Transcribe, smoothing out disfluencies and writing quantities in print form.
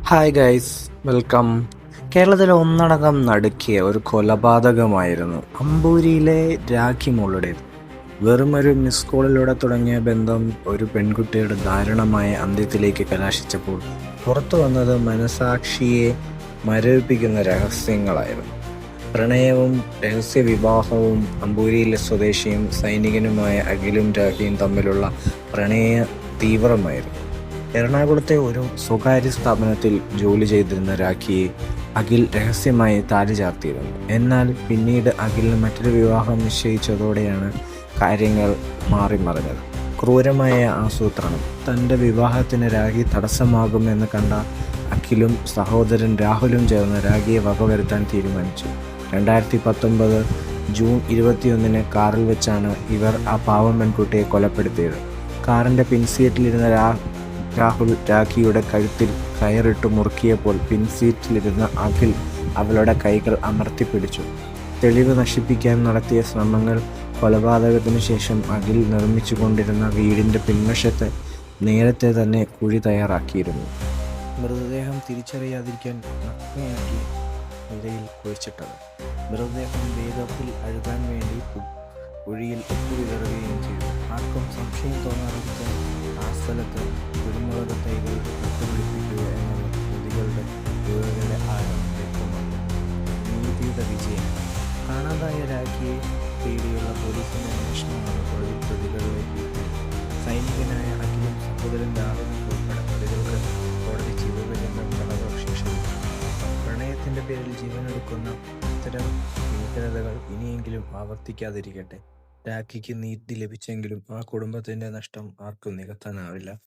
Hi guys, welcome. കേരളത്തിൽ ഒന്നടങ്കം നടുക്കിയ ഒരു കൊലപാതകമായിരുന്നു അമ്പൂരിയിലെ രാഖി മോളുടേത്. വെറുമൊരു മിസ് കോളിലൂടെ തുടങ്ങിയ ബന്ധം ഒരു പെൺകുട്ടിയുടെ ദാരുണമായ അന്ത്യത്തിലേക്ക് കലാശിച്ചപ്പോൾ പുറത്തു വന്നത് മനസാക്ഷിയെ മരവിപ്പിക്കുന്ന രഹസ്യങ്ങളായിരുന്നു. പ്രണയവും രഹസ്യ വിവാഹവും അമ്പൂരിയിലെ സ്വദേശിയും സൈനികനുമായ അഖിലും രാഖിയും തമ്മിലുള്ള പ്രണയ തീവ്രമായിരുന്നു. എറണാകുളത്തെ ഒരു സ്വകാര്യ സ്ഥാപനത്തിൽ ജോലി ചെയ്തിരുന്ന രാഖിയെ അഖിൽ രഹസ്യമായി താലി ചാർത്തിയിരുന്നു. എന്നാൽ പിന്നീട് അഖിലിന് മറ്റൊരു വിവാഹം നിശ്ചയിച്ചതോടെയാണ് കാര്യങ്ങൾ മാറിമറിഞ്ഞത്. ക്രൂരമായ ആസൂത്രണം. തൻ്റെ വിവാഹത്തിന് രാഖി തടസ്സമാകുമെന്ന് കണ്ട അഖിലും സഹോദരൻ രാഹുലും ചേർന്ന് രാഖിയെ വകവരുത്താൻ തീരുമാനിച്ചു. 2019 ജൂൺ 21 കാറിൽ വെച്ചാണ് ഇവർ ആ പാവം പെൺകുട്ടിയെ കൊലപ്പെടുത്തിയത്. കാറിൻ്റെ പിൻസീറ്റിലിരുന്ന രാഹുൽ രാഖിയുടെ കഴുത്തിൽ കയറിട്ട് മുറുക്കിയപ്പോൾ പിൻസീറ്റിലിരുന്ന അഖിൽ അവളുടെ കൈകൾ അമർത്തിപ്പിടിച്ചു. തെളിവ് നശിപ്പിക്കാൻ നടത്തിയ ശ്രമങ്ങൾ. കൊലപാതകത്തിനു ശേഷം അഖിൽ നിർമ്മിച്ചുകൊണ്ടിരുന്ന വീടിൻ്റെ പിൻവശത്ത് നേരത്തെ തന്നെ കുഴി തയ്യാറാക്കിയിരുന്നു. മൃതദേഹം തിരിച്ചറിയാതിരിക്കാൻ നഗ്നയാക്കി നിലയിൽ കുഴിച്ചിട്ടത്. മൃതദേഹം വേഗത്തിൽ അഴുകാൻ വേണ്ടി കുഴിയിൽ ഉപ്പ് വിതറുകയും ചെയ്തു. ആർക്കും സംശയം തോന്നാതിരിക്കാൻ ആ സ്ഥലത്ത് കുരുമുളക് തൈകൾ നട്ടുപിടിപ്പിക്കുക എന്നത് പ്രതികളുടെ യുവതിയുടെ ആഴം വ്യക്തമാണ്. നീതിയുടെ വിജയം. കാണാതായ രാഖിയെ തേടിയുള്ള പോലീസിന്റെ അന്വേഷണമാണ് ഒടുവിൽ പ്രതികളിലേക്ക് എത്തിയത്. സൈനികനായ അഖിലും സഹോദരൻ രാഹുലും ഉൾപ്പെടെ പ്രതികൾക്ക് കോടതി ജീവപര്യന്തം തടവ് ശിക്ഷ വിധിച്ചു. പ്രണയത്തിന്റെ പേരിൽ ജീവനെടുക്കുന്ന ഇത്തരം ഭീകരതകൾ ഇനിയെങ്കിലും ആവർത്തിക്കാതിരിക്കട്ടെ. രാഖിക്ക് നീതി ലഭിച്ചെങ്കിലും ആ കുടുംബത്തിന്റെ നഷ്ടം ആർക്കും നികത്താനാവില്ല.